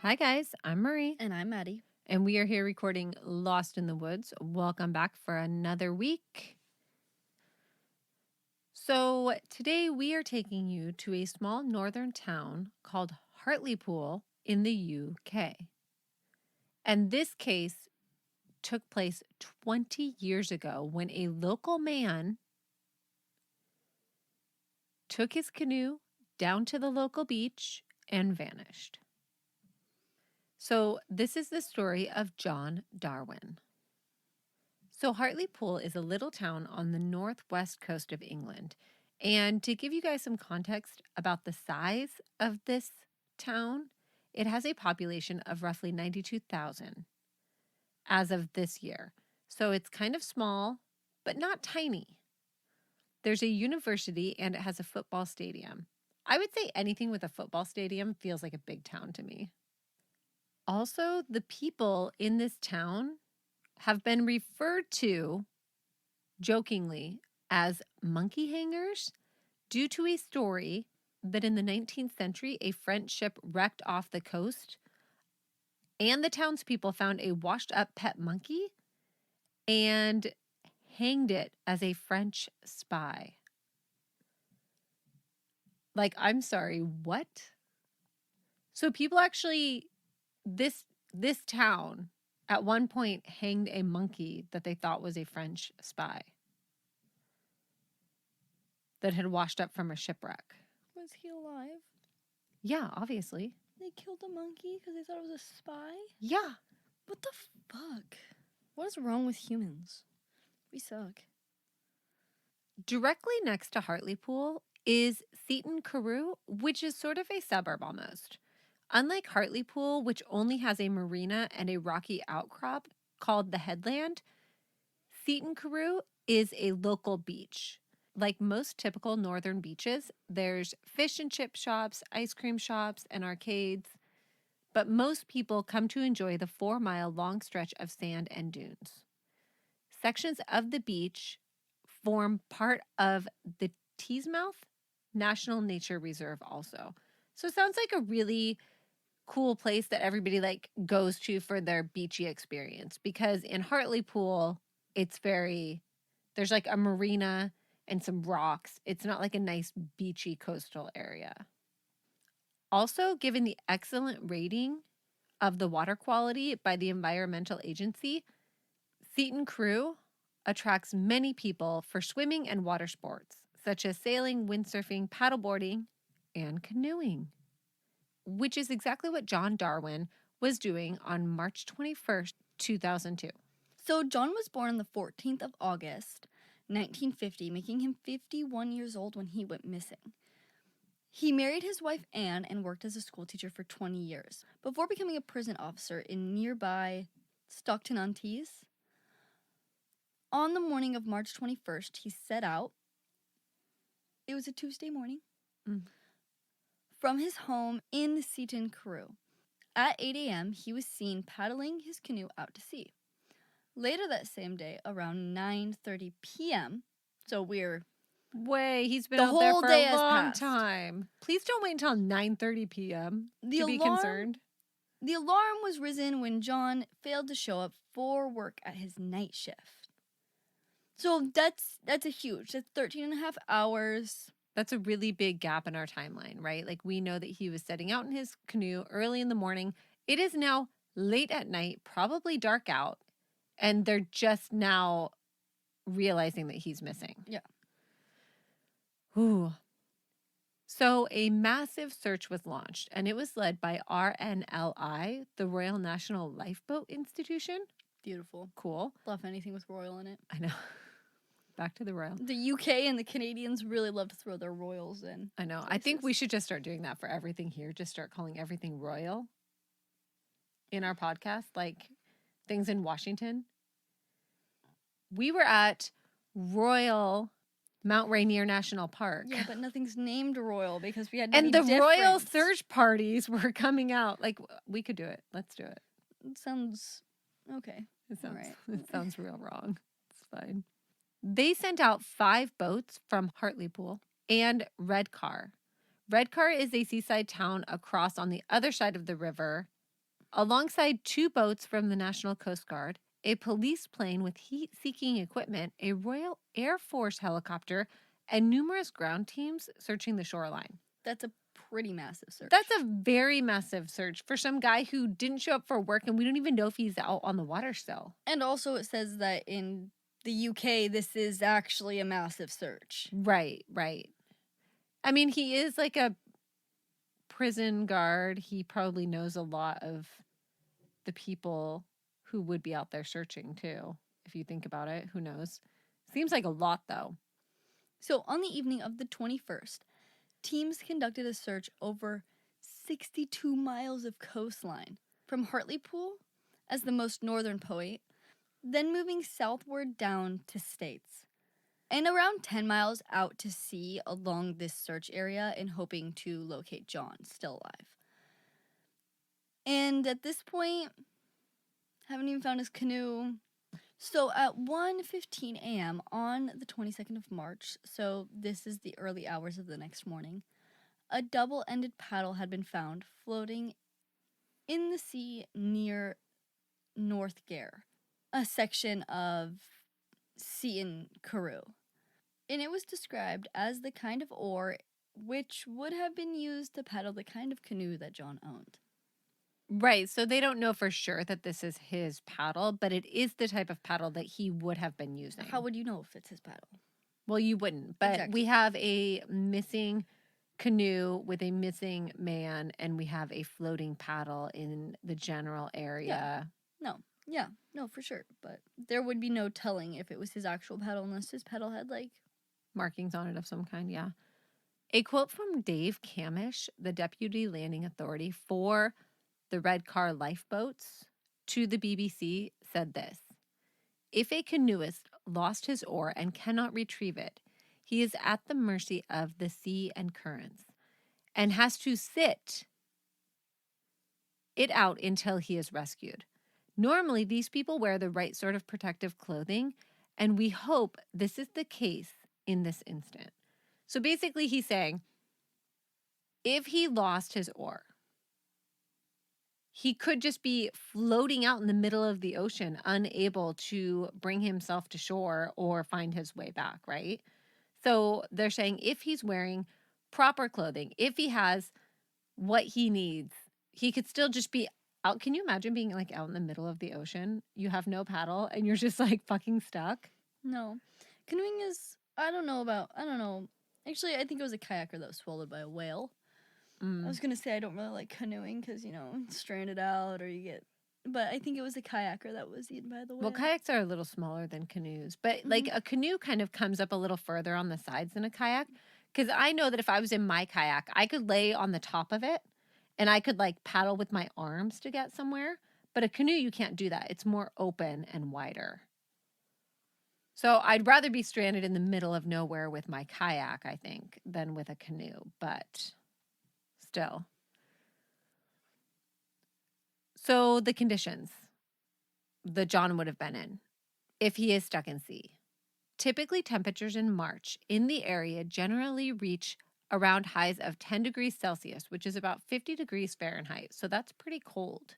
Hi guys, I'm Marie. And I'm Maddie. And we are here recording Lost in the Woods. Welcome back for another week. So today we are taking you to a small northern town called Hartlepool in the UK. And this case took place 20 years ago when a local man took his canoe down to the local beach and vanished. So this is the story of John Darwin. So Hartlepool is a little town on the northwest coast of England. And to give you guys some context about the size of this town, it has a population of roughly 92,000 as of this year. So it's kind of small, but not tiny. There's a university and it has a football stadium. I would say anything with a football stadium feels like a big town to me. Also, the people in this town have been referred to jokingly as monkey hangers due to a story that in the 19th century, a French ship wrecked off the coast and the townspeople found a washed up pet monkey and hanged it as a French spy. Like, I'm sorry, what? So people actually, this town at one point hanged a monkey that they thought was a French spy that had washed up from a shipwreck. Was he alive? Yeah, obviously. They killed the monkey because they thought it was a spy? Yeah. What the fuck? What is wrong with humans? We suck. Directly next to Hartlepool is Canoe, which is sort of a suburb almost. Unlike Hartlepool, which only has a marina and a rocky outcrop called the Headland, Canoe is a local beach. Like most typical northern beaches, there's fish and chip shops, ice cream shops, and arcades. But most people come to enjoy the 4-mile long stretch of sand and dunes. Sections of the beach form part of the Teesmouth National Nature Reserve also. So it sounds like a really cool place that everybody like goes to for their beachy experience, because in Hartlepool, there's like a marina and some rocks. It's not like a nice beachy coastal area. Also, given the excellent rating of the water quality by the environmental agency, Canoe attracts many people for swimming and water sports, such as sailing, windsurfing, paddleboarding, and canoeing, which is exactly what John Darwin was doing on March 21st, 2002. So John was born on the 14th of August, 1950, making him 51 years old when he went missing. He married his wife Anne and worked as a school teacher for 20 years before becoming a prison officer in nearby Stockton-on-Tees. On the morning of March 21st, he set out. It was a Tuesday morning. From his home in Canoe. At 8 a.m., he was seen paddling his canoe out to sea. Later that same day, around 9:30 p.m., so he's been The out there whole for day a has long passed. time. Please don't wait until 9:30 p.m. to be concerned. The alarm was risen when John failed to show up for work at his night shift. So that's that's 13 and a half hours. That's a really big gap in our timeline, right? Like, we know that he was setting out in his canoe early in the morning. It is now late at night, probably dark out, and they're just now realizing that he's missing. Yeah. Ooh. So a massive search was launched, and it was led by RNLI, the Royal National Lifeboat Institution. Beautiful. Cool. Love anything with royal in it. I know. Back to the royal. The UK and the Canadians really love to throw their royals in. I know. Places. I think we should just start doing that for everything here. Just start calling everything royal in our podcast, like things in Washington. We were at Royal Mount Rainier National Park. Yeah, but nothing's named royal because we had and the difference. royal search parties were coming out. Like, we could do it. Let's do it. It sounds okay. It sounds, right. It sounds real wrong. It's fine. They sent out 5 boats from Hartlepool and Redcar. Redcar is a seaside town across on the other side of the river, alongside 2 boats from the National Coast Guard, a police plane with heat-seeking equipment, a Royal Air Force helicopter, and numerous ground teams searching the shoreline. That's a pretty massive search. That's a very massive search for some guy who didn't show up for work, and we don't even know if he's out on the water still. And also it says that in the UK, this is actually a massive search. Right. I mean, he is like a prison guard. He probably knows a lot of the people who would be out there searching too. If you think about it, who knows? Seems like a lot though. So on the evening of the 21st, teams conducted a search over 62 miles of coastline from Hartlepool as the most northern point, then moving southward down to States, and around 10 miles out to sea along this search area in hoping to locate John, still alive. And at this point, haven't even found his canoe. So at 1:15 a.m. on the 22nd of March, so this is the early hours of the next morning, a double-ended paddle had been found floating in the sea near North Gare, a section of Seton Carew. And it was described as the kind of oar which would have been used to paddle the kind of canoe that John owned. Right. So they don't know for sure that this is his paddle, but it is the type of paddle that he would have been using. How would you know if it's his paddle? Well, you wouldn't. But Exactly. we have a missing canoe with a missing man, and we have a floating paddle in the general area. No, for sure. But there would be no telling if it was his actual paddle unless his paddle had, like, Markings on it of some kind, yeah. A quote from Dave Camish, the deputy landing authority for the Redcar lifeboats, to the BBC said this: "If a canoeist lost his oar and cannot retrieve it, he is at the mercy of the sea and currents and has to sit it out until he is rescued. Normally, these people wear the right sort of protective clothing, and we hope this is the case in this instant." So basically, he's saying if he lost his oar, he could just be floating out in the middle of the ocean, unable to bring himself to shore or find his way back, right? So they're saying if he's wearing proper clothing, if he has what he needs, he could still just be out. Can you imagine being like out in the middle of the ocean? You have no paddle and you're just like fucking stuck. No. Canoeing is, I don't know. Actually, I think it was a kayaker that was swallowed by a whale. I was going to say I don't really like canoeing because, stranded out or you get... But I think it was a kayaker that was eaten by the whale. Well, kayaks are a little smaller than canoes, but like a canoe kind of comes up a little further on the sides than a kayak. Because I know that if I was in my kayak, I could lay on the top of it and I could like paddle with my arms to get somewhere. But a canoe, you can't do that. It's more open and wider. So I'd rather be stranded in the middle of nowhere with my kayak, I think, than with a canoe. But still. So the conditions that John would have been in if he is stuck in sea. Typically, temperatures in March in the area generally reach around highs of 10 degrees Celsius, which is about 50 degrees Fahrenheit. So that's pretty cold.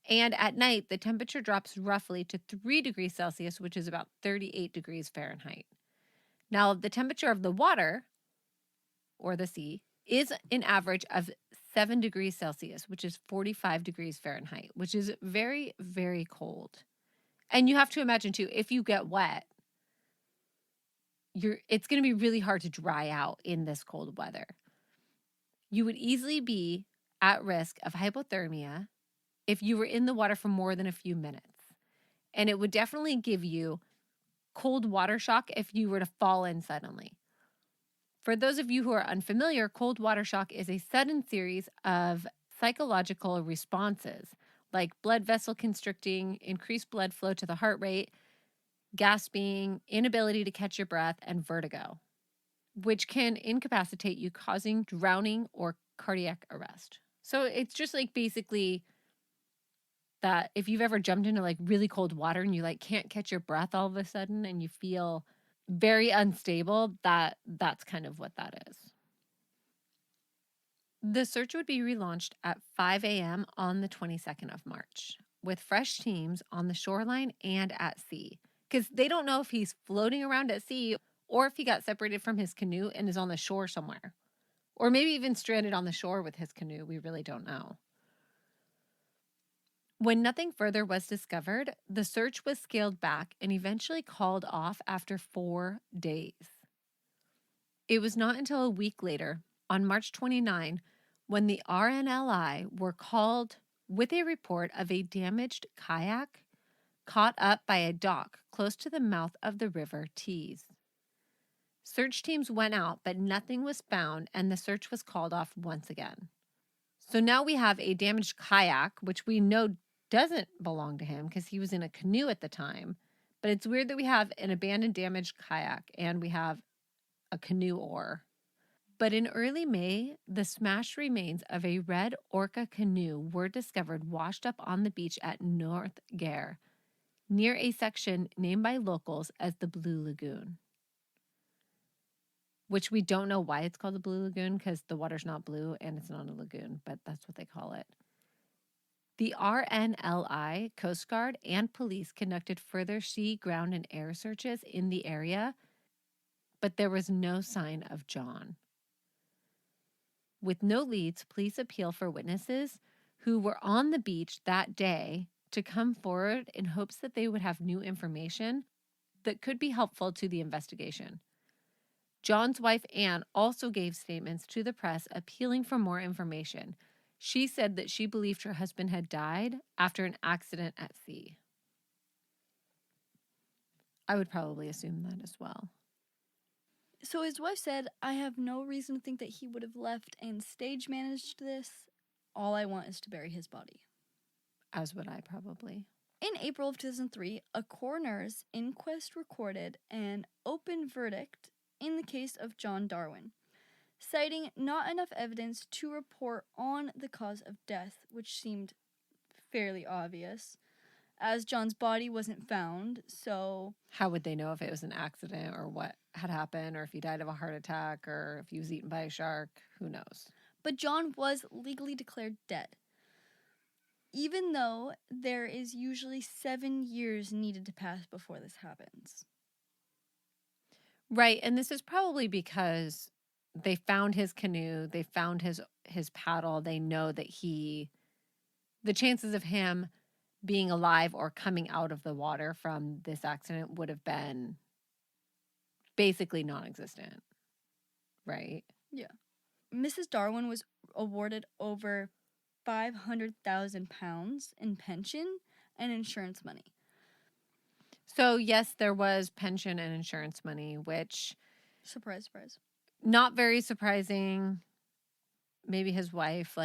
And at night, the temperature drops roughly to 3 degrees Celsius, which is about 38 degrees Fahrenheit. Now, the temperature of the water, or the sea, is an average of 7 degrees Celsius, which is 45 degrees Fahrenheit, which is very, very cold. And you have to imagine, too, if you get wet, it's going to be really hard to dry out in this cold weather. You would easily be at risk of hypothermia if you were in the water for more than a few minutes. And it would definitely give you cold water shock if you were to fall in suddenly. For those of you who are unfamiliar, cold water shock is a sudden series of psychological responses like blood vessel constricting, increased blood flow to the heart rate, gasping, inability to catch your breath, and vertigo, which can incapacitate you, causing drowning or cardiac arrest. So it's just like basically that if you've ever jumped into like really cold water and you like can't catch your breath all of a sudden and you feel very unstable, that's kind of what that is. The search would be relaunched at 5 a.m. on the 22nd of March, with fresh teams on the shoreline and at sea, because they don't know if he's floating around at sea or if he got separated from his canoe and is on the shore somewhere, or maybe even stranded on the shore with his canoe. We really don't know. When nothing further was discovered, the search was scaled back and eventually called off after 4 days. It was not until a week later, on March 29, when the RNLI were called with a report of a damaged kayak caught up by a dock close to the mouth of the River Tees. Search teams went out, but nothing was found, and the search was called off once again. So now we have a damaged kayak, which we know doesn't belong to him because he was in a canoe at the time. But it's weird that we have an abandoned damaged kayak and we have a canoe oar. But in early May, the smashed remains of a red orca canoe were discovered washed up on the beach at North Gare, near a section named by locals as the Blue Lagoon. Which we don't know why it's called the Blue Lagoon because the water's not blue and it's not a lagoon, but that's what they call it. The RNLI, Coast Guard, and police conducted further sea, ground, and air searches in the area, but there was no sign of John. With no leads, police appeal for witnesses who were on the beach that day to come forward in hopes that they would have new information that could be helpful to the investigation. John's wife, Anne, also gave statements to the press appealing for more information. She said that she believed her husband had died after an accident at sea. I would probably assume that as well. So his wife said, "I have no reason to think that he would have left and stage managed this. All I want is to bury his body." As would I probably. In April of 2003, a coroner's inquest recorded an open verdict in the case of John Darwin, citing not enough evidence to report on the cause of death, which seemed fairly obvious, as John's body wasn't found, so... How would they know if it was an accident or what had happened or if he died of a heart attack or if he was eaten by a shark? Who knows? But John was legally declared dead, even though there is usually 7 years needed to pass before this happens. Right, and this is probably because they found his canoe, they found his paddle, they know that the chances of him being alive or coming out of the water from this accident would have been basically non-existent, right? Yeah. Mrs. Darwin was awarded over £500,000 in pension and insurance money. So yes, there was pension and insurance money, which... Surprise, surprise. Not very surprising. Maybe his wife,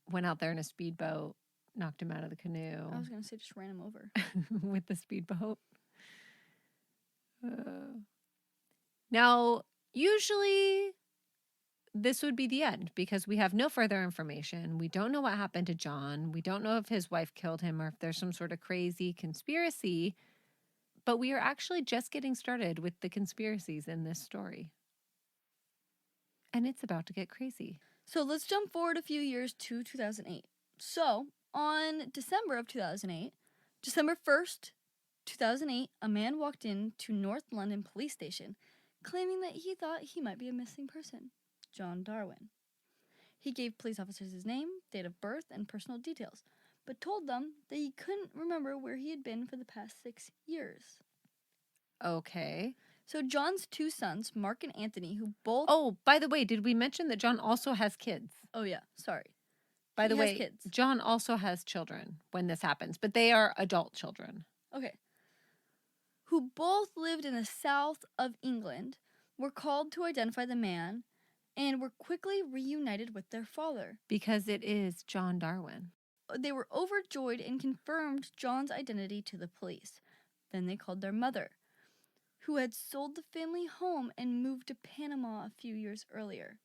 went out there in a speedboat, knocked him out of the canoe. I was going to say just ran him over. With the speedboat. Now, usually this would be the end because we have no further information. We don't know what happened to John. We don't know if his wife killed him or if there's some sort of crazy conspiracy. But we are actually just getting started with the conspiracies in this story. And it's about to get crazy. So let's jump forward a few years to 2008. So, on December 1st, 2008, a man walked into North London Police Station claiming that he thought he might be a missing person, John Darwin. He gave police officers his name, date of birth, and personal details, but told them that he couldn't remember where he had been for the past 6 years. Okay. So John's 2 sons, Mark and Anthony, who both... Oh, by the way, did we mention that John also has kids? Oh, yeah. Sorry. By the He has way, kids. John also has children when this happens, but they are adult children. Okay. Who both lived in the south of England, were called to identify the man, and were quickly reunited with their father. Because it is John Darwin. They were overjoyed and confirmed John's identity to the police. Then they called their mother, who had sold the family home and moved to Panama a few years earlier.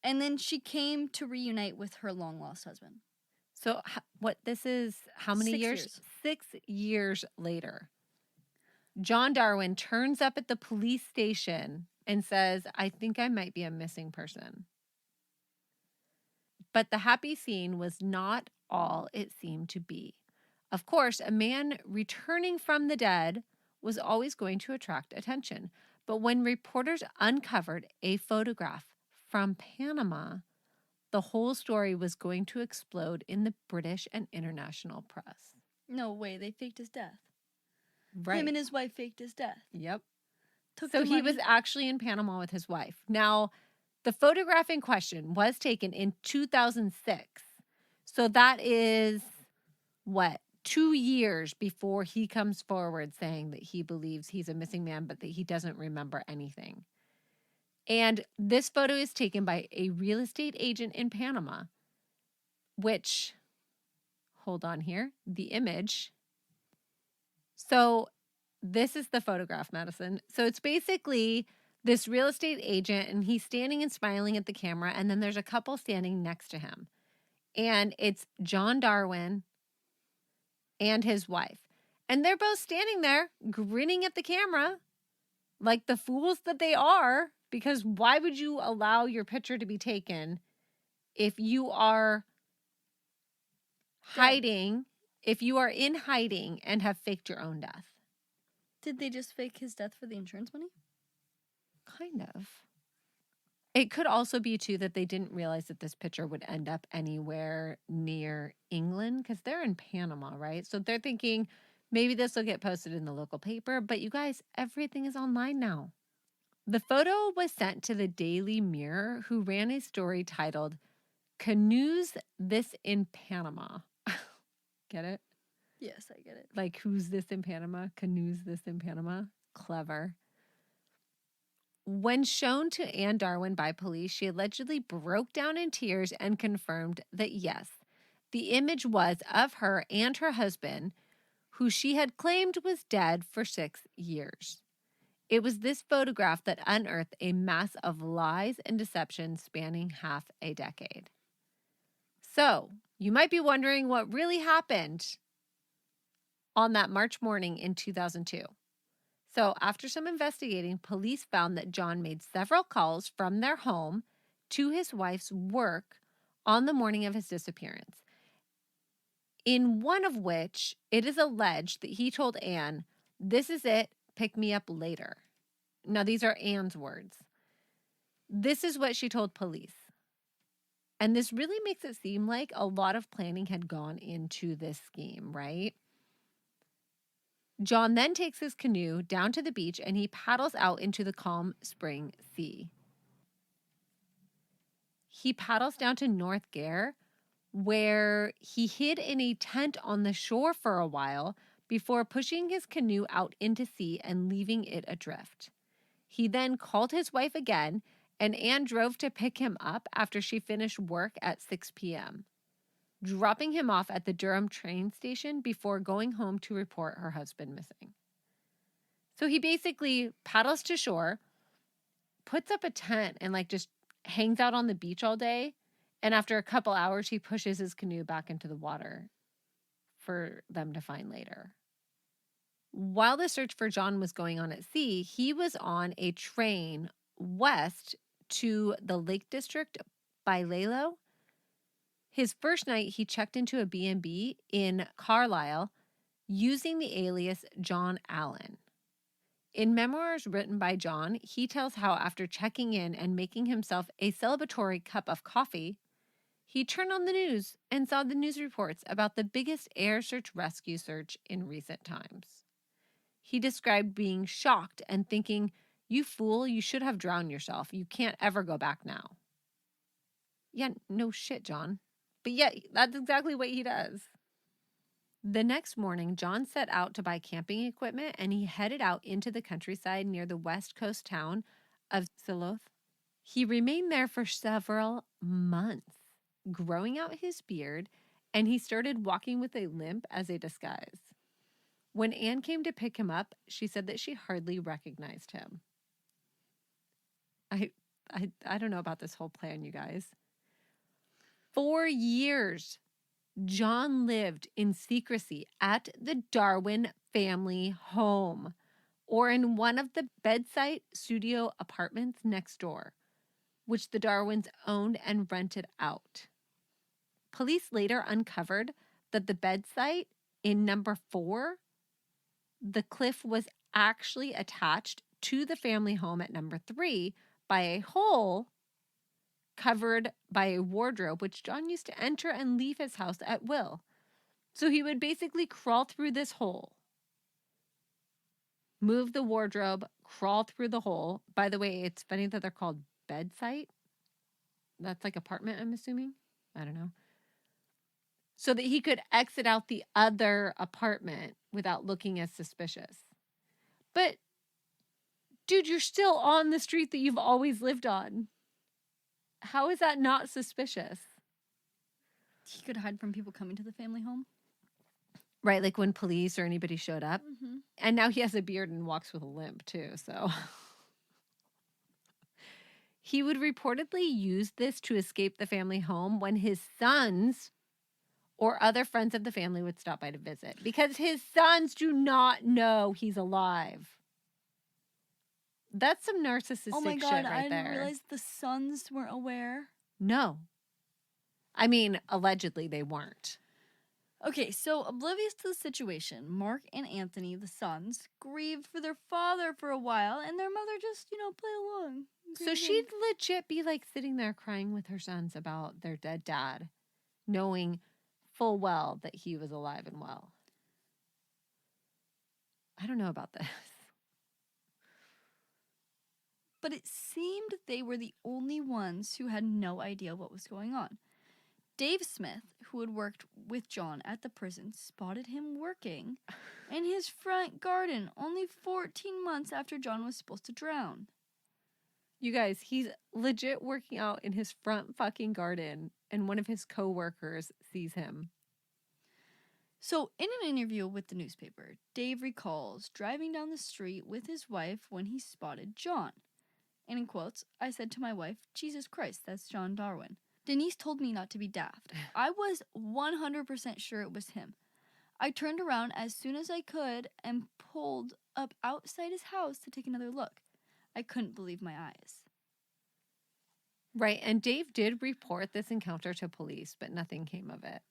And then she came to reunite with her long-lost husband. So this is how many 6 years? years. 6 years later. John Darwin turns up at the police station and says, I think I might be a missing person. But the happy scene was not all it seemed to be. Of course, a man returning from the dead was always going to attract attention. But when reporters uncovered a photograph from Panama, the whole story was going to explode in the British and international press. No way, they faked his death. Right. Him and his wife faked his death. Yep. Took So the he money. was actually in Panama with his wife. Now, the photograph in question was taken in 2006. So that is what? 2 years before he comes forward saying that he believes he's a missing man, but that he doesn't remember anything. And this photo is taken by a real estate agent in Panama, which, hold on here, the image. So this is the photograph, Madison. So it's basically this real estate agent, and he's standing and smiling at the camera, and then there's a couple standing next to him. And it's John Darwin and his wife. And they're both standing there grinning at the camera like the fools that they are, because why would you allow your picture to be taken if you are hiding, if you are in hiding and have faked your own death? Did they just fake his death for the insurance money? Kind of. It could also be, too, that they didn't realize that this picture would end up anywhere near England because they're in Panama, right? So they're thinking maybe this will get posted in the local paper. But you guys, everything is online now. The photo was sent to the Daily Mirror, who ran a story titled, "Canoes This in Panama." Get it? Yes, I get it. Like, who's this in Panama? Canoes this in Panama? Clever. When shown to Anne Darwin by police, she allegedly broke down in tears and confirmed that yes, the image was of her and her husband, who she had claimed was dead for 6 years. It was this photograph that unearthed a mass of lies and deception spanning half a decade. So, you might be wondering what really happened on that March morning in 2002. So, after some investigating, police found that John made several calls from their home to his wife's work on the morning of his disappearance, in one of which it is alleged that he told Anne, "This is it, pick me up later." Now, these are Anne's words. This is what she told police. And this really makes it seem like a lot of planning had gone into this scheme, right? John then takes his canoe down to the beach and he paddles out into the calm spring sea. He paddles down to North Gare, where he hid in a tent on the shore for a while before pushing his canoe out into sea and leaving it adrift. He then called his wife again, and Anne drove to pick him up after she finished work at 6 p.m., dropping him off at the Durham train station before going home to report her husband missing. So he basically paddles to shore, puts up a tent, and just hangs out on the beach all day. And after a couple hours, he pushes his canoe back into the water for them to find later. While the search for John was going on at sea, he was on a train west to the Lake District by Lalo. His first night, he checked into a B&B in Carlisle using the alias John Allen. In memoirs written by John, he tells how after checking in and making himself a celebratory cup of coffee, he turned on the news and saw the news reports about the biggest air search rescue search in recent times. He described being shocked and thinking, "You fool, you should have drowned yourself. You can't ever go back now." Yeah, no shit, John. But yeah, that's exactly what he does. The next morning, John set out to buy camping equipment and he headed out into the countryside near the west coast town of Siloth. He remained there for several months, growing out his beard, and he started walking with a limp as a disguise. When Anne came to pick him up, she said that she hardly recognized him. I don't know about this whole plan, you guys. 4 years, John lived in secrecy at the Darwin family home or in one of the bedside studio apartments next door, which the Darwins owned and rented out. Police later uncovered that the bed site in number 4, the cliff was actually attached to the family home at number 3 by a hole covered by a wardrobe, which John used to enter and leave his house at will. So he would basically crawl through this hole, move the wardrobe, crawl through the hole. By the way, it's funny that they're called bed site. That's like apartment, I'm assuming. I don't know. So that he could exit out the other apartment without looking as suspicious. But, dude, you're still on the street that you've always lived on. How is that not suspicious? He could hide from people coming to the family home. Right, like when police or anybody showed up. Mm-hmm. And now he has a beard and walks with a limp, too, so... He would reportedly use this to escape the family home when his sons or other friends of the family would stop by to visit, because his sons do not know he's alive. That's some narcissistic Oh my God, shit right I didn't there. realize the sons weren't aware. No. I mean, allegedly they weren't. Okay, so oblivious to the situation, Mark and Anthony, the sons, grieved for their father for a while, and their mother just, play along. So she'd legit be like sitting there crying with her sons about their dead dad, knowing full well that he was alive and well. I don't know about this. But it seemed they were the only ones who had no idea what was going on. Dave Smith, who had worked with John at the prison, spotted him working in his front garden only 14 months after John was supposed to drown. You guys, he's legit working out in his front fucking garden, and one of his co-workers sees him. So, in an interview with the newspaper, Dave recalls driving down the street with his wife when he spotted John. And in quotes, I said to my wife, Jesus Christ, that's John Darwin. Denise told me not to be daft. I was 100% sure it was him. I turned around as soon as I could and pulled up outside his house to take another look. I couldn't believe my eyes. Right, and Dave did report this encounter to police, but nothing came of it.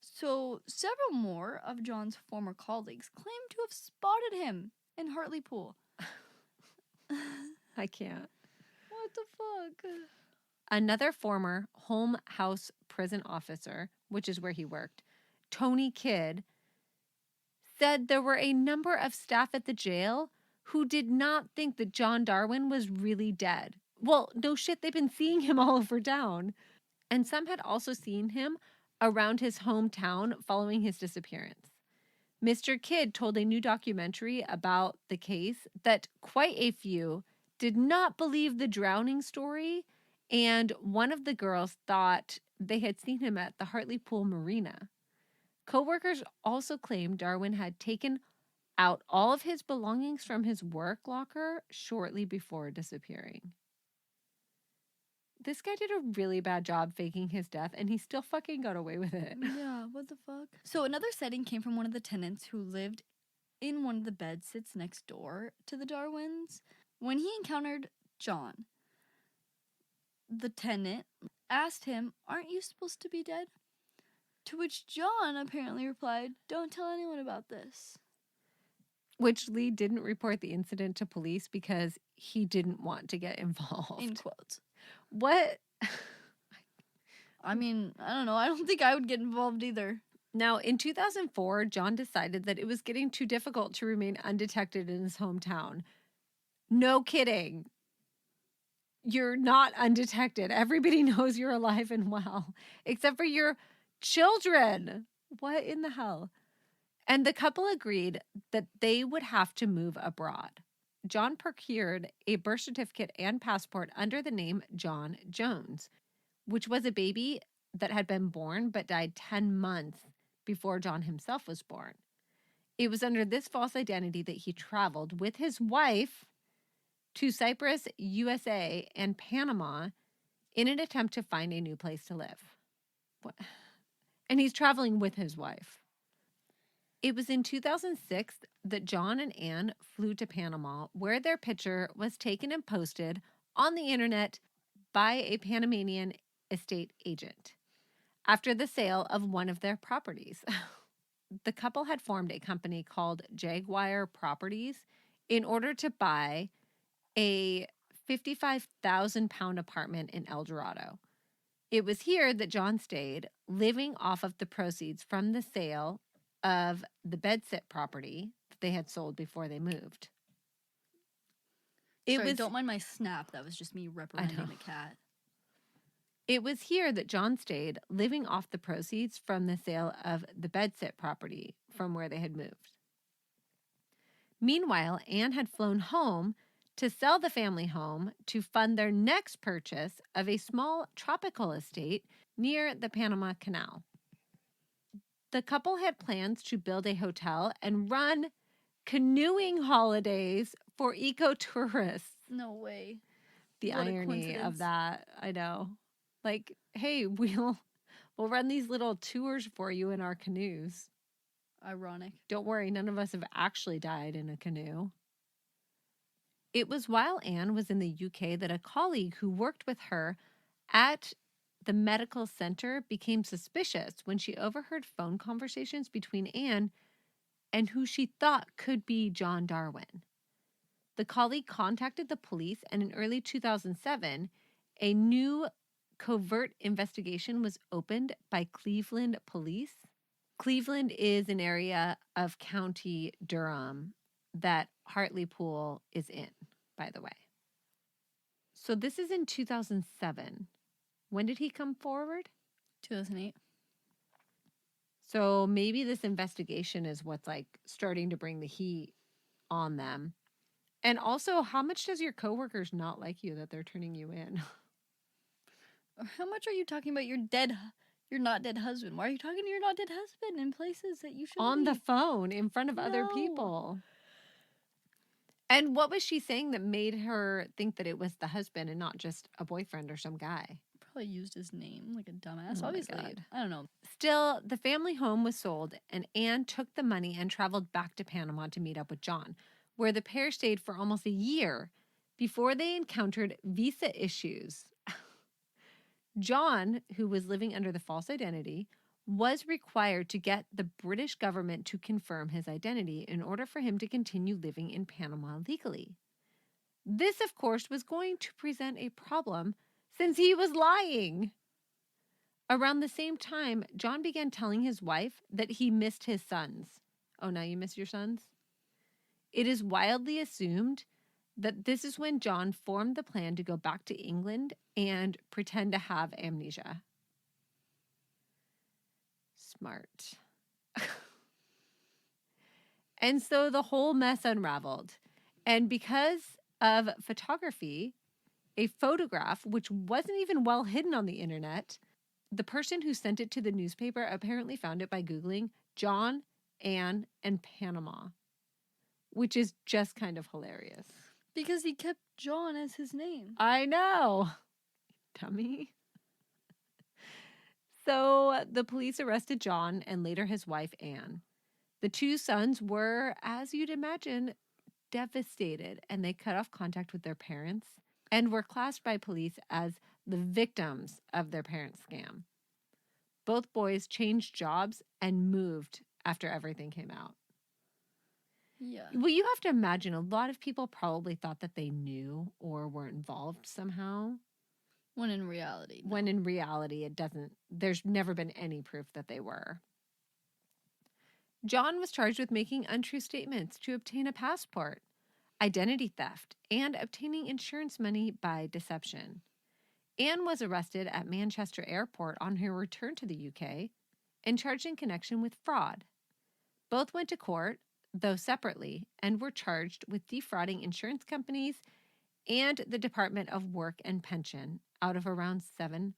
So, several more of John's former colleagues claimed to have spotted him in Hartlepool. I can't. What the fuck? Another former home house prison officer, which is where he worked, Tony Kidd, said there were a number of staff at the jail who did not think that John Darwin was really dead. Well, no shit, they've been seeing him all over town. And some had also seen him around his hometown following his disappearance. Mr. Kidd told a new documentary about the case that quite a few did not believe the drowning story, and one of the girls thought they had seen him at the Hartlepool Marina. Co-workers also claimed Darwin had taken out all of his belongings from his work locker shortly before disappearing. This guy did a really bad job faking his death, and he still fucking got away with it. Yeah, what the fuck? So another sighting came from one of the tenants who lived in one of the bed sits next door to the Darwins. When he encountered John, the tenant asked him, "Aren't you supposed to be dead?" To which John apparently replied, "Don't tell anyone about this." Which Lee didn't report the incident to police because he didn't want to get involved. In quotes. What? I mean, I don't know. I don't think I would get involved either. Now, in 2004, John decided that it was getting too difficult to remain undetected in his hometown. No kidding. You're not undetected. Everybody knows you're alive and well, except for your children. What in the hell? And the couple agreed that they would have to move abroad. John procured a birth certificate and passport under the name John Jones, which was a baby that had been born but died 10 months before John himself was born. It was under this false identity that he traveled with his wife to Cyprus, USA, and Panama in an attempt to find a new place to live. What? And he's traveling with his wife. It was in 2006 that John and Anne flew to Panama, where their picture was taken and posted on the internet by a Panamanian estate agent. after the sale of one of their properties. The couple had formed a company called Jaguar Properties in order to buy a 55,000-pound apartment in El Dorado. It was here that John stayed, living off of the proceeds from the sale of the bedsit property that they had sold before they moved. Sorry, don't mind my snap. That was just me reprimanding the cat. It was here that John stayed, living off the proceeds from the sale of the bedsit property from where they had moved. Meanwhile, Anne had flown home to sell the family home to fund their next purchase of a small tropical estate near the Panama Canal. The couple had plans to build a hotel and run canoeing holidays for eco-tourists. No way. The What a irony of coincidence. that, I know. Like, hey, we'll run these little tours for you in our canoes. Ironic. Don't worry, none of us have actually died in a canoe. It was while Anne was in the UK that a colleague who worked with her at the medical center became suspicious when she overheard phone conversations between Anne and who she thought could be John Darwin. The colleague contacted the police, and in early 2007, a new covert investigation was opened by Cleveland police. Cleveland is an area of County Durham that Hartlepool is in, by the way. So this is in 2007. When did he come forward? 2008. So maybe this investigation is what's like starting to bring the heat on them. And also, how much does your coworkers not like you that they're turning you in? How much are you talking about your not dead husband? Why are you talking to your not dead husband in places that you shouldn't On be? the phone in front of other people. And what was she saying that made her think that it was the husband and not just a boyfriend or some guy? Probably used his name like a dumbass. Oh my Obviously. God. I don't know. Still, the family home was sold, and Anne took the money and traveled back to Panama to meet up with John, where the pair stayed for almost a year before they encountered visa issues. John, who was living under the false identity, was required to get the British government to confirm his identity in order for him to continue living in Panama legally. This, of course, was going to present a problem since he was lying. Around the same time, John began telling his wife that he missed his sons. Oh, now you miss your sons? It is widely assumed that this is when John formed the plan to go back to England and pretend to have amnesia. Smart. And so the whole mess unraveled. And because of photography, a photograph, which wasn't even well hidden on the internet, the person who sent it to the newspaper apparently found it by Googling John, Anne, and Panama, which is just kind of hilarious. Because he kept John as his name. I know. Dummy. So the police arrested John and later his wife, Anne. The two sons were, as you'd imagine, devastated, and they cut off contact with their parents and were classed by police as the victims of their parents' scam. Both boys changed jobs and moved after everything came out. Yeah. Well, you have to imagine a lot of people probably thought that they knew or were involved somehow. When in reality, no. When in reality, there's never been any proof that they were. John was charged with making untrue statements to obtain a passport, identity theft, and obtaining insurance money by deception. Anne was arrested at Manchester Airport on her return to the UK and charged in connection with fraud. Both went to court, though separately, and were charged with defrauding insurance companies and the Department of Work and Pension out of around £700,000.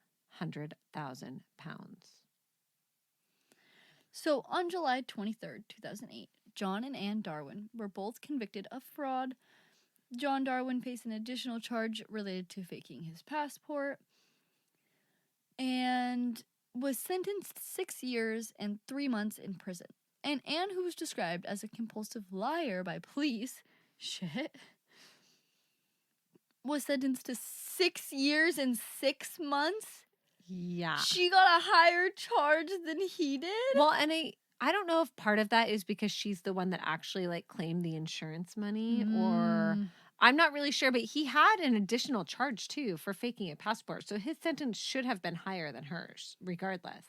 So on July 23rd, 2008, John and Anne Darwin were both convicted of fraud. John Darwin faced an additional charge related to faking his passport and was sentenced 6 years and 3 months in prison. And Anne, who was described as a compulsive liar by police, was sentenced to 6 years and 6 months? Yeah. She got a higher charge than he did? Well, and I don't know if part of that is because she's the one that actually like claimed the insurance money, or I'm not really sure, but he had an additional charge too for faking a passport. So his sentence should have been higher than hers, regardless.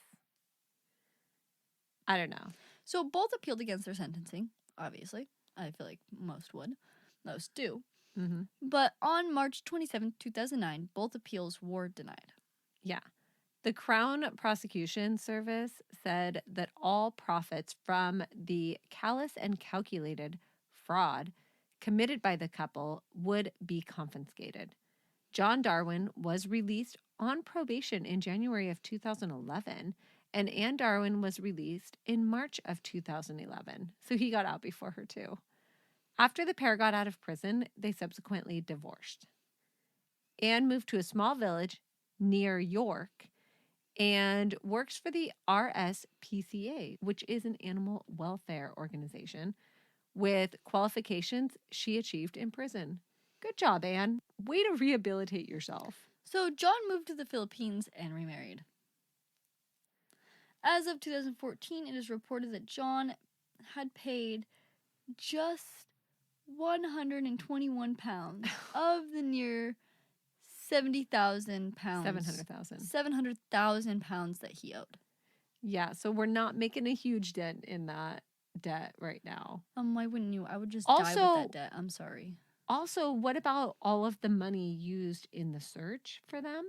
I don't know. So both appealed against their sentencing, obviously. I feel like most would. Most do. Mm-hmm. But on March 27, 2009, both appeals were denied. Yeah. The Crown Prosecution Service said that all profits from the callous and calculated fraud committed by the couple would be confiscated. John Darwin was released on probation in January of 2011, and Anne Darwin was released in March of 2011. So he got out before her, too. After the pair got out of prison, they subsequently divorced. Anne moved to a small village near York and works for the RSPCA, which is an animal welfare organization, with qualifications she achieved in prison. Good job, Anne. Way to rehabilitate yourself. So John moved to the Philippines and remarried. As of 2014, it is reported that John had paid just 121 pounds of the near 70,000 pounds. 700,000. 700,000 pounds that he owed. Yeah, so we're not making a huge dent in that debt right now. Why wouldn't you? I would just Also, die with that debt. I'm sorry. Also, what about all of the money used in the search for him?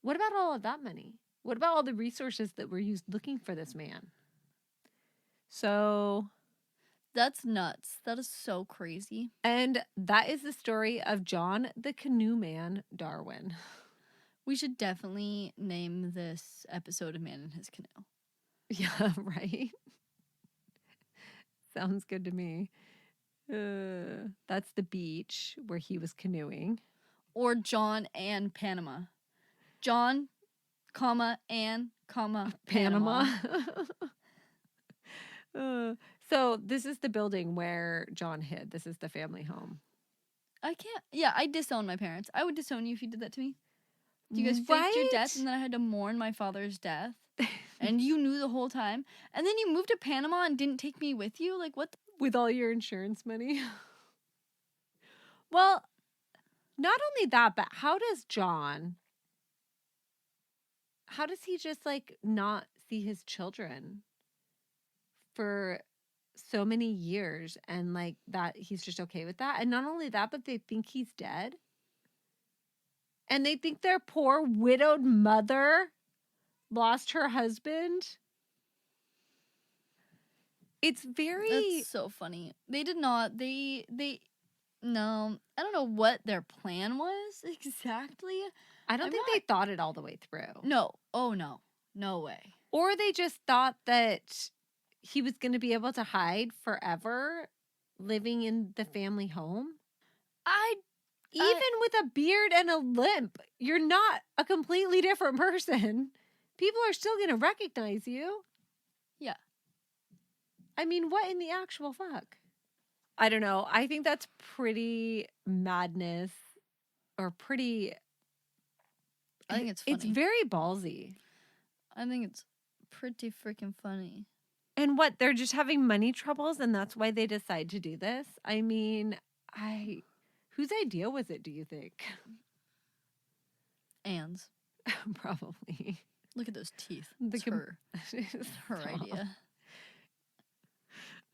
What about all of that money? What about all the resources that were used looking for this man? So that's nuts. That is so crazy. And that is the story of John the Canoe Man Darwin. We should definitely name this episode A Man in His Canoe. Yeah, right? Sounds good to me. That's the beach where he was canoeing. Or John and Panama. John, comma, and, comma, Panama. So this is the building where John hid. This is the family home. I can't. Yeah, I disown my parents. I would disown you if you did that to me. You guys faked your death, and then I had to mourn my father's death. And you knew the whole time. And then you moved to Panama and didn't take me with you? Like, what? With all your insurance money? Well, not only that, but how does he just, like, not see his children for so many years, and, like, that he's just okay with that? And not only that, but they think he's dead. And they think their poor widowed mother lost her husband. It's very... That's so funny. They did not. No. I don't know what their plan was exactly. I don't think they thought it all the way through. No. Oh, no. No way. Or they just thought that he was going to be able to hide forever living in the family home. Even with a beard and a limp, you're not a completely different person. People are still going to recognize you. Yeah. I mean, what in the actual fuck? I don't know. I think that's pretty madness, or pretty... I think it's funny. It's very ballsy. I think it's pretty freaking funny. And what, they're just having money troubles and that's why they decide to do this? I mean, whose idea was it, do you think? Anne's. Probably. Look at those teeth. It's her. It's her idea.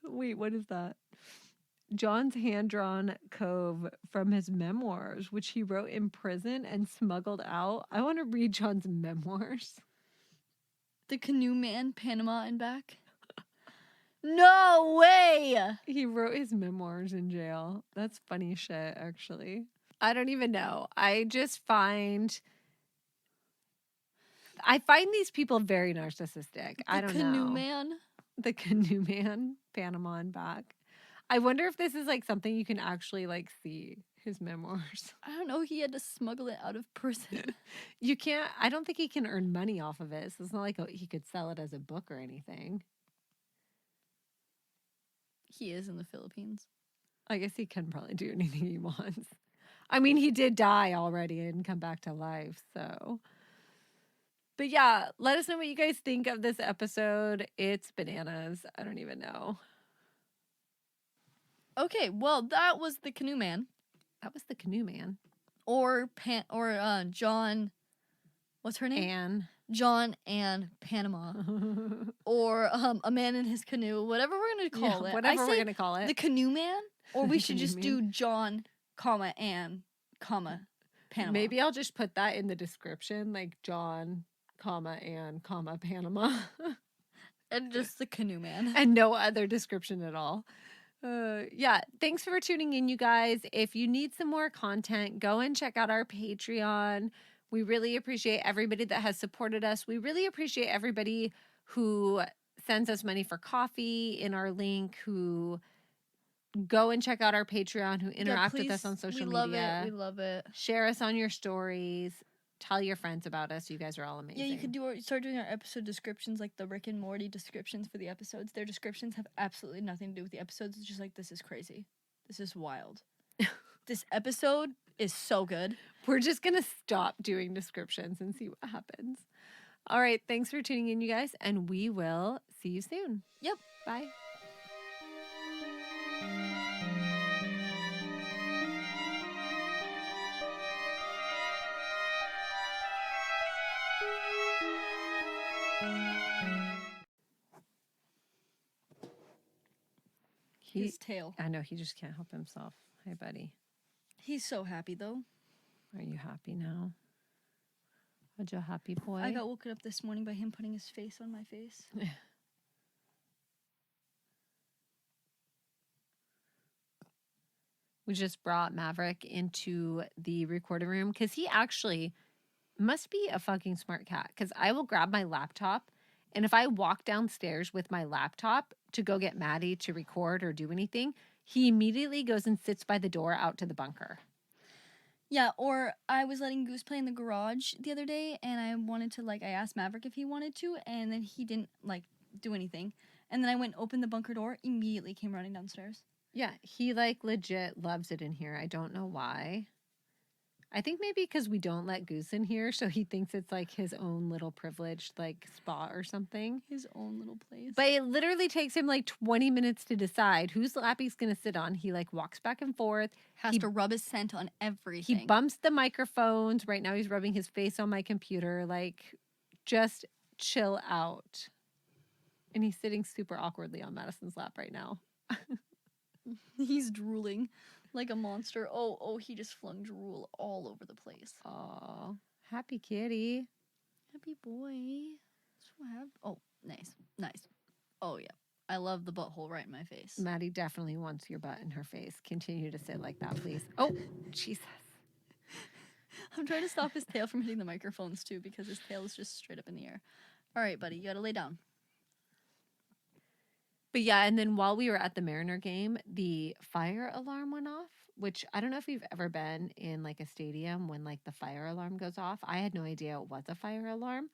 Wait, what is that? John's hand-drawn cove from his memoirs, which he wrote in prison and smuggled out. I want to read John's memoirs. The Canoe Man, Panama and Back. No way! He wrote his memoirs in jail. That's funny shit, actually. I don't even know. I find these people very narcissistic. I don't know. The Canoe Man? The Canoe Man, Panama and Back. I wonder if this is, like, something you can actually, like, see, his memoirs. I don't know. He had to smuggle it out of prison. You can't... I don't think he can earn money off of it. So it's not like he could sell it as a book or anything. He is in the Philippines. I guess he can probably do anything he wants. I mean, he did die already and come back to life, so. But yeah, let us know what you guys think of this episode. It's bananas. I don't even know. Okay, well, that was the Canoe Man. That was the Canoe Man. Or John, what's her name? Anne. John and Panama. Or a man in his canoe, whatever we're going to call it. Whatever we're going to call it. The Canoe Man, or we should just Man. do John, Anne, Panama. Maybe I'll just put that in the description, like John, Anne, Panama. And just the Canoe Man. And no other description at all. Yeah, thanks for tuning in, you guys. If you need some more content, go and check out our Patreon. We really appreciate everybody that has supported us. We really appreciate everybody who sends us money for coffee in our link, who go and check out our Patreon, who interact with us on social media. We love it. Share us on your stories. Tell your friends about us. You guys are all amazing. Yeah, you could start doing our episode descriptions, like the Rick and Morty descriptions for the episodes. Their descriptions have absolutely nothing to do with the episodes. It's just like, this is crazy. This is wild. This episode is so good. We're just going to stop doing descriptions and see what happens. All right. Thanks for tuning in, you guys. And we will see you soon. Yep. Bye. His tail. I know, he just can't help himself. Hi, buddy. He's so happy, though. Are you happy now? Are you a happy boy? I got woken up this morning by him putting his face on my face. We just brought Maverick into the recording room because he actually must be a fucking smart cat, because I will grab my laptop, and if I walk downstairs with my laptop to go get Maddie to record or do anything, he immediately goes and sits by the door out to the bunker. Yeah, or I was letting Goose play in the garage the other day, and I asked Maverick if he wanted to, and then he didn't, do anything. And then I went and opened the bunker door, immediately came running downstairs. Yeah, he, legit loves it in here. I don't know why. I think maybe because we don't let Goose in here, so he thinks it's, his own little privileged, spot or something. His own little place. But it literally takes him, 20 minutes to decide whose lap he's going to sit on. He, walks back and forth. Has to rub his scent on everything. He bumps the microphones. Right now he's rubbing his face on my computer. Just chill out. And he's sitting super awkwardly on Madison's lap right now. He's drooling like a monster. Oh, he just flung drool all over the place. Aw, happy kitty. Happy boy. Oh, nice. Oh, yeah. I love the butthole right in my face. Maddie definitely wants your butt in her face. Continue to sit like that, please. Oh, Jesus. I'm trying to stop his tail from hitting the microphones, too, because his tail is just straight up in the air. All right, buddy, you gotta lay down. But yeah, and then while we were at the Mariner game, the fire alarm went off, which I don't know if you've ever been in a stadium when the fire alarm goes off. I had no idea it was a fire alarm.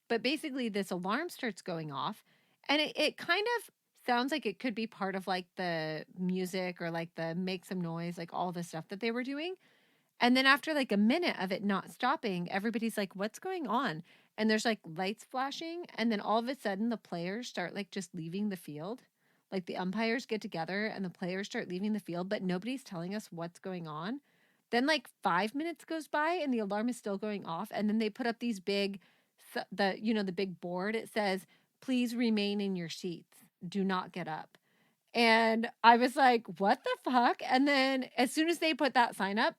But basically this alarm starts going off, and it kind of sounds like it could be part of the music or the make some noise, all the stuff that they were doing. And then after a minute of it not stopping, everybody's like, what's going on? And there's lights flashing. And then all of a sudden the players start just leaving the field. The umpires get together and the players start leaving the field, but nobody's telling us what's going on. Then 5 minutes goes by and the alarm is still going off. And then they put up these big, the big board. It says, please remain in your seats. Do not get up. And I was like, what the fuck? And then as soon as they put that sign up,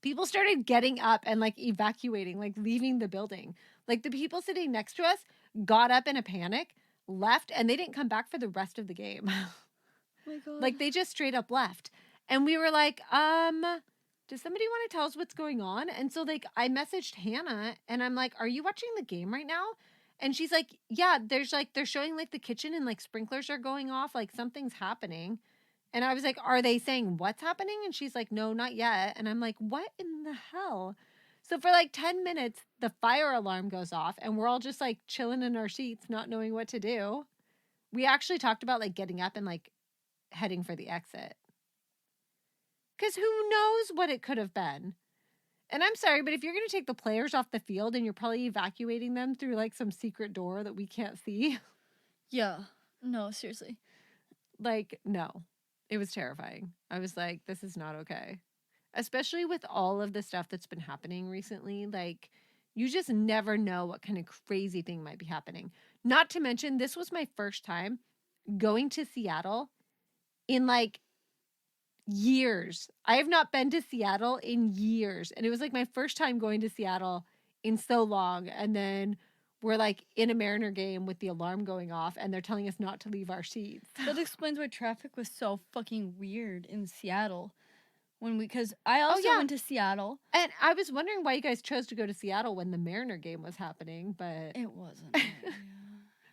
people started getting up and evacuating, leaving the building. The people sitting next to us got up in a panic, left, and they didn't come back for the rest of the game. Oh my God. They just straight up left. And we were like, does somebody want to tell us what's going on? And so I messaged Hannah and I'm like, are you watching the game right now? And she's like, yeah, there's they're showing the kitchen and sprinklers are going off. Something's happening. And I was like, are they saying what's happening? And she's like, no, not yet. And I'm like, what in the hell? So for 10 minutes, the fire alarm goes off and we're all just chilling in our seats, not knowing what to do. We actually talked about getting up and heading for the exit. Because who knows what it could have been? And I'm sorry, but if you're going to take the players off the field and you're probably evacuating them through like some secret door that we can't see. Yeah. No, seriously. Like, no. It was terrifying. I was like, this is not okay. Especially with all of the stuff that's been happening recently. Like, you just never know what kind of crazy thing might be happening. Not to mention, this was my first time going to Seattle in like years. I have not been to Seattle in years. And it was like my first time going to Seattle in so long. And then we're like in a Mariner game with the alarm going off and they're telling us not to leave our seats. That explains why traffic was so fucking weird in Seattle. Because I also went to Seattle. And I was wondering why you guys chose to go to Seattle when the Mariner game was happening, but It wasn't our idea.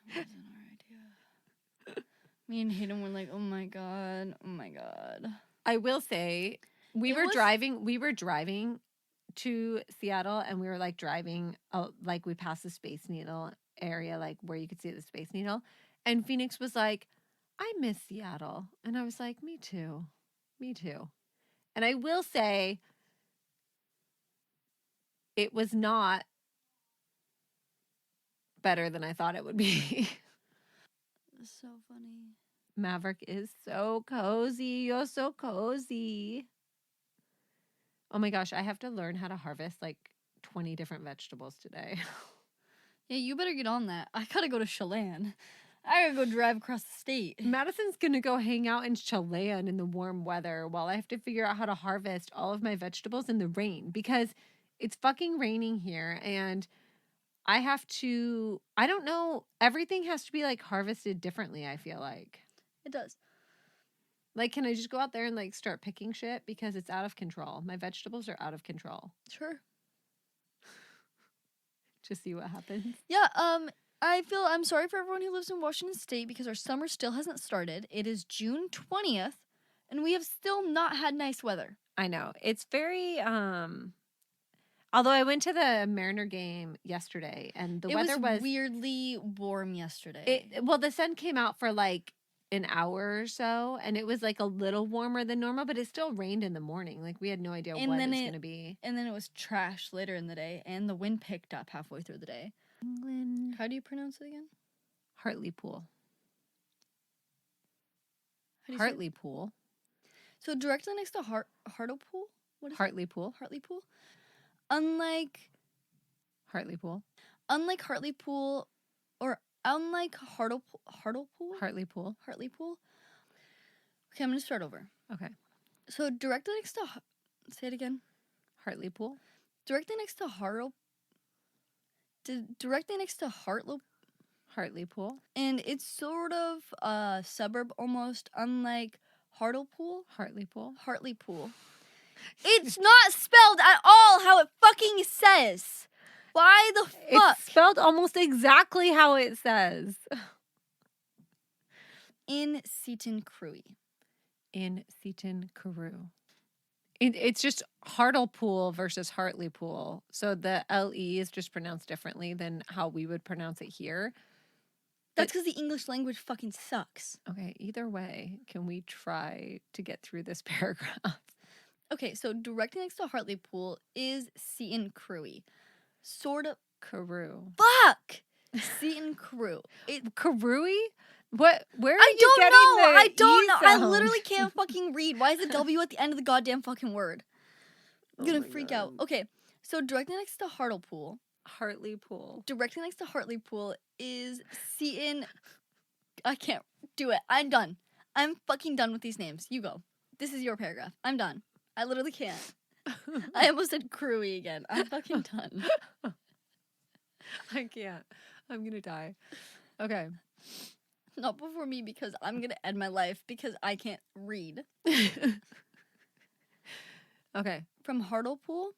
It wasn't our idea. Me and Hayden were like, oh my God. I will say we were driving to Seattle and we were like driving like we passed the Space Needle area, like where you could see the Space Needle, and Phoenix was like, I miss Seattle. And I was like, me too. And I will say it was not better than I thought it would be. That's so funny. Maverick is so cozy. You're so cozy. Oh my gosh, I have to learn how to harvest like 20 different vegetables today. Yeah, you better get on that. I gotta go to Chelan. I gotta go drive across the state. Madison's gonna go hang out in Chelan in the warm weather while I have to figure out how to harvest all of my vegetables in the rain because it's fucking raining here and I don't know, everything has to be like harvested differently, I feel like. It does. Like, can I just go out there and like start picking shit because it's out of control? My vegetables are out of control. Sure. Just see what happens. Yeah, I'm sorry for everyone who lives in Washington State because our summer still hasn't started. It is June 20th, and we have still not had nice weather. I know. It's very, although I went to the Mariner game yesterday and the weather was weirdly warm yesterday. Well, the sun came out for like an hour or so and it was like a little warmer than normal, but it still rained in the morning. Like we had no idea what it was going to be. And then it was trash later in the day and the wind picked up halfway through the day. England. How do you pronounce it again? Hartlepool. Hartlepool. So directly next to Hartlepool? What is Hartlepool. Hartlepool? Unlike Hartlepool. Unlike Hartlepool or unlike Hartlepool? Hartlepool. Okay, I'm going to start over. Okay. So directly next to say it again. Hartlepool. Directly next to Hartlepool. And it's sort of a suburb almost, unlike Hartlepool. Hartlepool. It's not spelled at all how it fucking says. Why the fuck? It's spelled almost exactly how it says. In Seton Carew. It's just Hartlepool versus Hartlepool. So the LE is just pronounced differently than how we would pronounce it here. That's because the English language fucking sucks. Okay, either way, can we try to get through this paragraph? Okay, so directly next to Hartlepool is Seton Carew. Sort of. Carew. Fuck! Seton Carew. Carewy? What? Where are I you getting the I don't know. sound? I literally can't fucking read. Why is the W at the end of the goddamn fucking word? I'm gonna freak out. Okay, so directly next to Hartlepool. Directly next to Hartlepool is Seton. I can't do it. I'm done. I'm fucking done with these names. You go. This is your paragraph. I'm done. I literally can't. I almost said Crewy again. I'm fucking done. I can't. I'm gonna die. Okay. Not before me because I'm gonna end my life because I can't read. Okay. From Hartlepool.